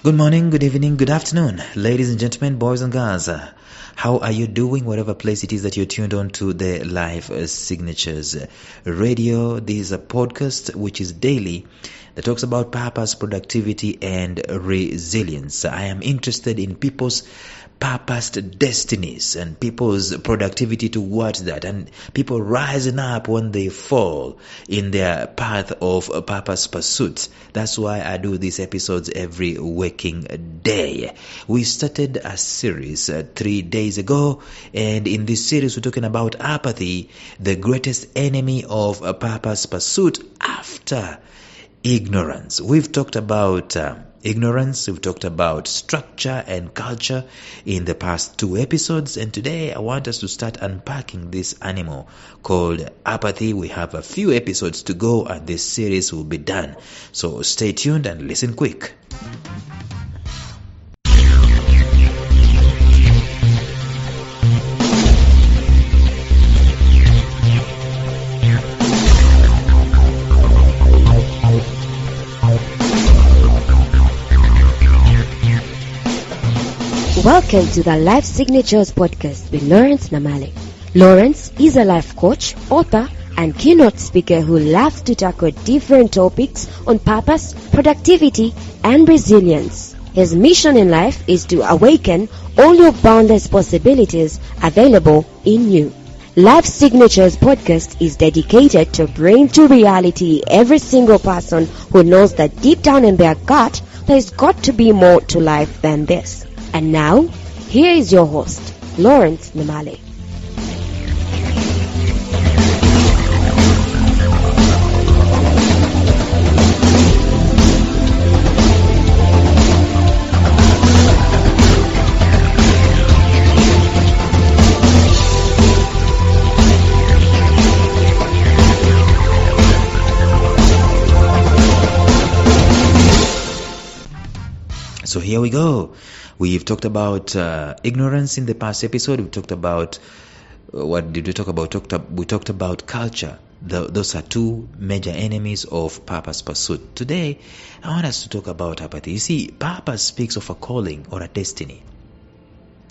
Good morning, good evening, good afternoon, ladies and gentlemen, boys and girls. How are you doing, whatever place it is that you're tuned on to the Life Signatures Radio? This is a podcast which is daily that talks about purpose, productivity, and resilience. I am interested in people's purposed destinies and people's productivity towards that, and people rising up when they fall in their path of purpose pursuits. That's why I do these episodes every waking day. We started a series 3 days ago, and in this series we're talking about apathy, the greatest enemy of a purpose pursuit after ignorance. We've talked about ignorance, we've talked about structure and culture in the past 2 episodes, and today I want us to start unpacking this animal called apathy. We have a few episodes to go and this series will be done, so stay tuned and listen quick. Welcome to the Life Signatures podcast with Lawrence Namale. Lawrence is a life coach, author, and keynote speaker who loves to tackle different topics on purpose, productivity, and resilience. His mission in life is to awaken all your boundless possibilities available in you. Life Signatures podcast is dedicated to bring to reality every single person who knows that deep down in their gut, there's got to be more to life than this. And now, here is your host, Lawrence Namale. So here we go. We've talked about ignorance in the past episode. We talked about what did we talk about? We talked about culture. Those are 2 major enemies of purpose pursuit. Today, I want us to talk about apathy. You see, purpose speaks of a calling or a destiny.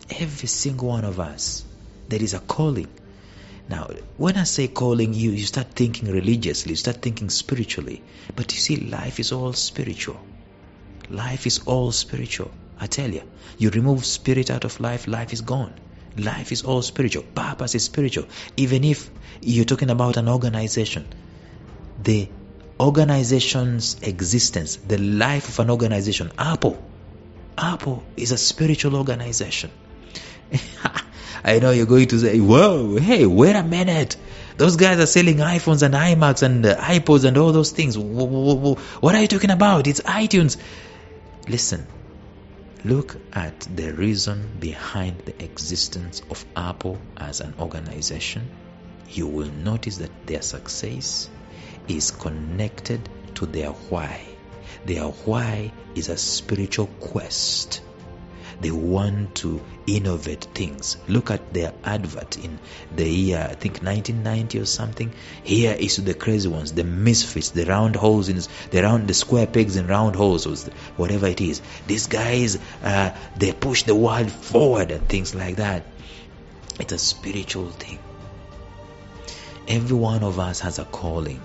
Every single one of us, there is a calling. Now, when I say calling, you start thinking religiously, you start thinking spiritually. But you see, life is all spiritual. Life is all spiritual. I tell you, you remove spirit out of life, life is gone. Life is all spiritual. Purpose is spiritual. Even if you're talking about an organization, the organization's existence, the life of an organization, Apple is a spiritual organization. I know you're going to say, whoa, hey, wait a minute. Those guys are selling iPhones and iMacs and iPods and all those things. What are you talking about? It's iTunes. Listen. Look at the reason behind the existence of Apple as an organization. You will notice that their success is connected to their why. Their why is a spiritual quest. They want to innovate things. Look at their advert in the year, I think 1990 or something. Here is to the crazy ones, the misfits, the round holes in the square pegs in round holes, or whatever it is. These guys, they push the world forward and things like that. It's a spiritual thing. Every one of us has a calling.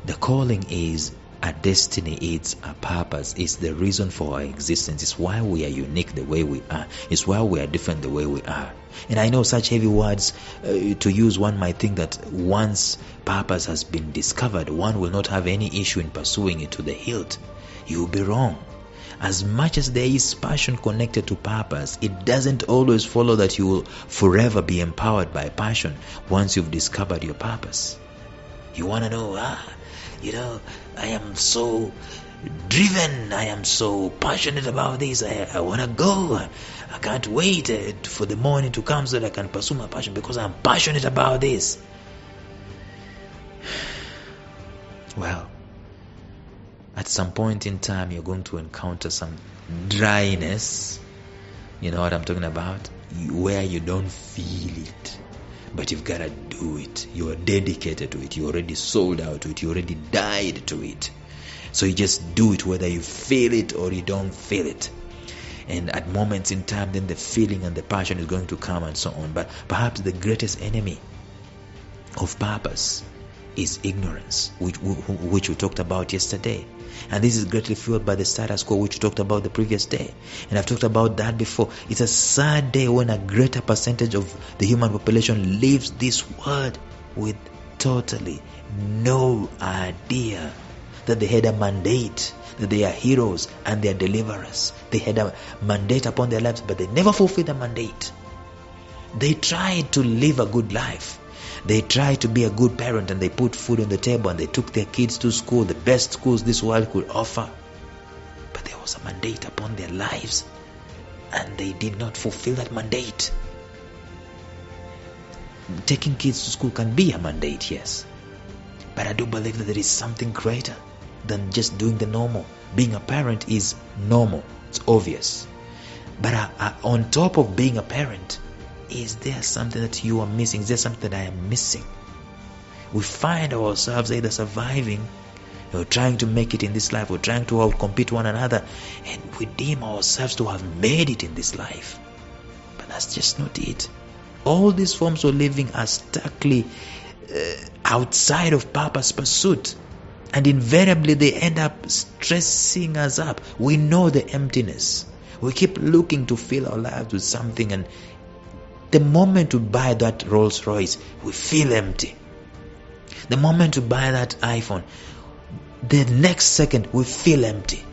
The calling is a destiny, it's a purpose, it's the reason for our existence. It's why we are unique the way we are. It's why we are different the way we are. And I know such heavy words to use. One might think that once purpose has been discovered, one will not have any issue in pursuing it to the hilt. You will be wrong. As much as there is passion connected to purpose, it doesn't always follow that you will forever be empowered by passion once you've discovered your purpose. You want to know, I am so driven, I am so passionate about this, I want to go, I can't wait for the morning to come so that I can pursue my passion because I'm passionate about this. Well, at some point in time you're going to encounter some dryness, you know what I'm talking about, where you don't feel it. But you've got to do it. You are dedicated to it. You already sold out to it. You already died to it. So you just do it whether you feel it or you don't feel it. And at moments in time, then the feeling and the passion is going to come and so on. But perhaps the greatest enemy of purpose is ignorance, which we talked about yesterday. And this is greatly fueled by the status quo, which we talked about the previous day. And I've talked about that before. It's a sad day when a greater percentage of the human population leaves this world with totally no idea that they had a mandate, that they are heroes and they are deliverers. They had a mandate upon their lives, but they never fulfilled the mandate. They tried to live a good life. They tried to be a good parent, and they put food on the table, and they took their kids to school, the best schools this world could offer. But there was a mandate upon their lives, and they did not fulfill that mandate. Taking kids to school can be a mandate, yes. But I do believe that there is something greater than just doing the normal. Being a parent is normal. It's obvious. But on top of being a parent, is there something that you are missing? Is there something that I am missing? We find ourselves either surviving or trying to make it in this life, or trying to outcompete one another, and we deem ourselves to have made it in this life. But that's just not it. All these forms of living are starkly outside of purpose pursuit, and invariably they end up stressing us up. We know the emptiness. We keep looking to fill our lives with something, and the moment we buy that Rolls Royce, we feel empty. The moment we buy that iPhone, the next second we feel empty.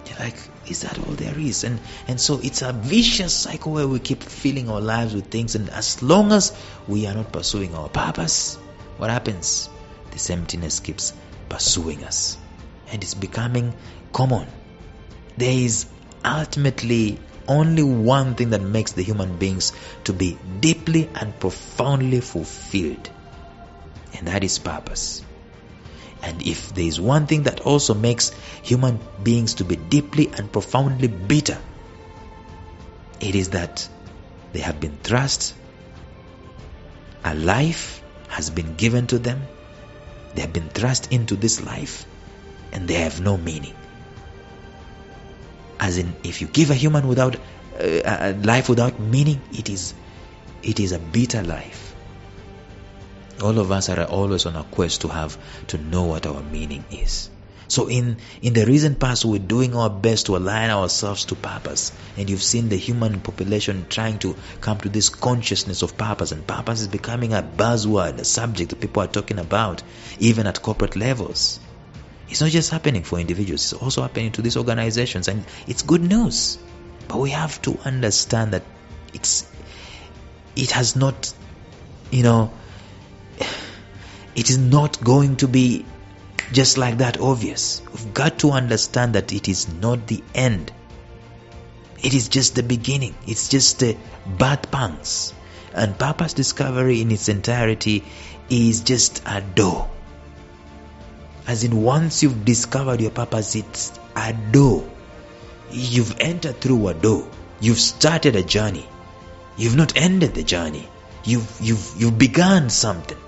You're like, is that all there is? And so it's a vicious cycle where we keep filling our lives with things, and as long as we are not pursuing our purpose, what happens? This emptiness keeps pursuing us, and it's becoming common. There is ultimately only one thing that makes the human beings to be deeply and profoundly fulfilled, and that is purpose. And if there is one thing that also makes human beings to be deeply and profoundly bitter, it is that they have been thrust, a life has been given to them, they have been thrust into this life, and they have no meaning. As in, if you give a human without a life without meaning, it is a bitter life. All of us are always on a quest to know what our meaning is. So in the recent past, we're doing our best to align ourselves to purpose. And you've seen the human population trying to come to this consciousness of purpose. And purpose is becoming a buzzword, a subject that people are talking about, even at corporate levels. It's not just happening for individuals, it's also happening to these organizations. And it's good news. But we have to understand that it has not, it is not going to be just like that obvious. We've got to understand that it is not the end. It is just the beginning. It's just the birth pangs. And purpose discovery in its entirety is just a door. As in, once you've discovered your purpose, it's a door. You've entered through a door. You've started a journey. You've not ended the journey. You've begun something.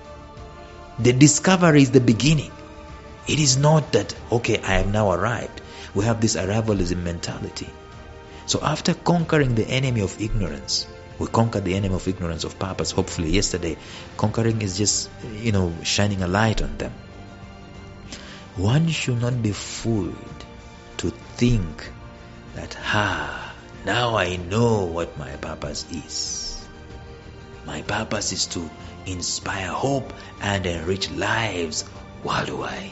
The discovery is the beginning. It is not that, okay, I have now arrived. We have this arrivalism mentality. So after conquering the enemy of ignorance, we conquered the enemy of ignorance of purpose, hopefully yesterday. Conquering is just, shining a light on them. One should not be fooled to think that, now I know what my purpose is. My purpose is to inspire hope and enrich lives worldwide.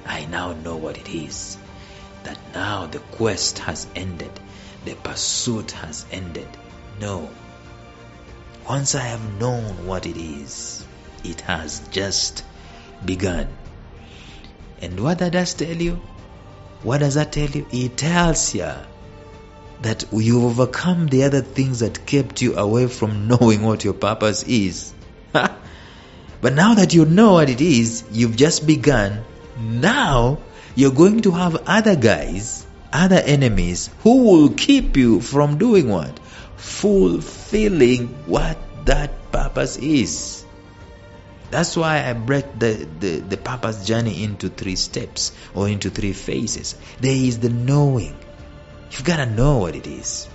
I now know what it is. That now the quest has ended. The pursuit has ended. No. Once I have known what it is, it has just begun. And what that does tell you? What does that tell you? It tells you that you overcome the other things that kept you away from knowing what your purpose is. But now that you know what it is, you've just begun. Now you're going to have other guys, other enemies, who will keep you from doing what? Fulfilling what that purpose is. That's why I break the purpose journey into 3 steps or into 3 phases. There is the knowing. You've got to know what it is.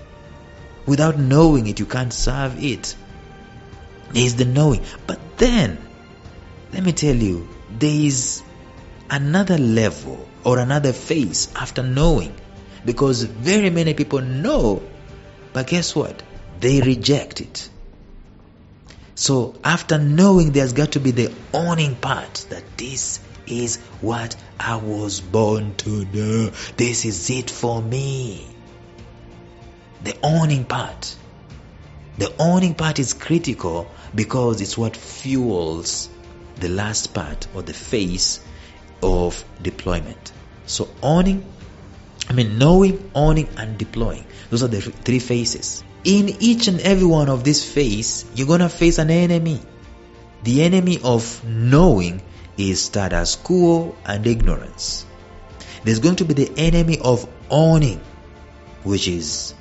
Without knowing it, you can't serve it. There is the knowing. But then, let me tell you, there is another level or another phase after knowing. Because very many people know, but guess what? They reject it. So after knowing, there's got to be the owning part, that this is what I was born to do. This is it for me. The owning part. The owning part is critical because it's what fuels the last part or the phase of deployment. So knowing, owning, and deploying. Those are the 3 phases. In each and every one of these phases, you're going to face an enemy. The enemy of knowing is status quo and ignorance. There's going to be the enemy of owning, which is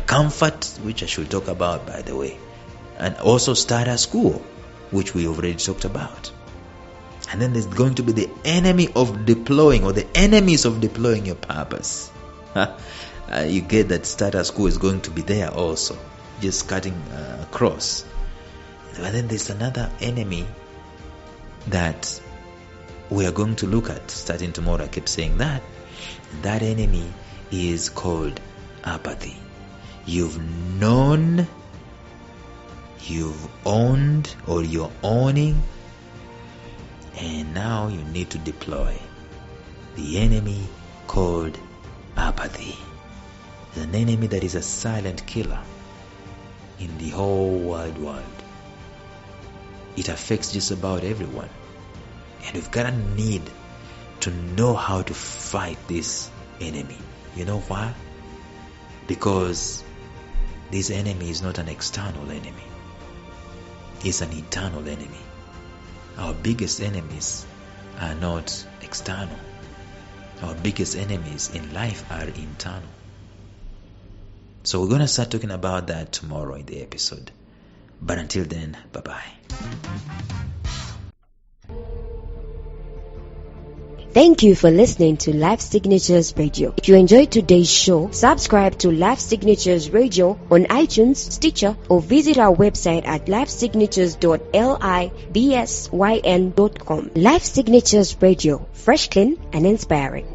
comfort, which I should talk about, by the way, and also status quo, which we already talked about. And then there's going to be the enemy of deploying, or the enemies of deploying your purpose. You get that status quo is going to be there also, just cutting across. And then there's another enemy that we are going to look at starting tomorrow. I keep saying that. That enemy is called apathy. You've known, you've owned, or you're owning, and now you need to deploy. The enemy called apathy. An enemy that is a silent killer in the whole wide world. It affects just about everyone, and we've got a need to know how to fight this enemy. You know why? Because this enemy is not an external enemy, it's an internal enemy. Our biggest enemies are not external. Our biggest enemies in life are internal. So we're going to start talking about that tomorrow in the episode. But until then, bye-bye. Thank you for listening to Life Signatures Radio. If you enjoyed today's show, subscribe to Life Signatures Radio on iTunes, Stitcher, or visit our website at lifesignatures.libsyn.com. Life Signatures Radio, fresh, clean, and inspiring.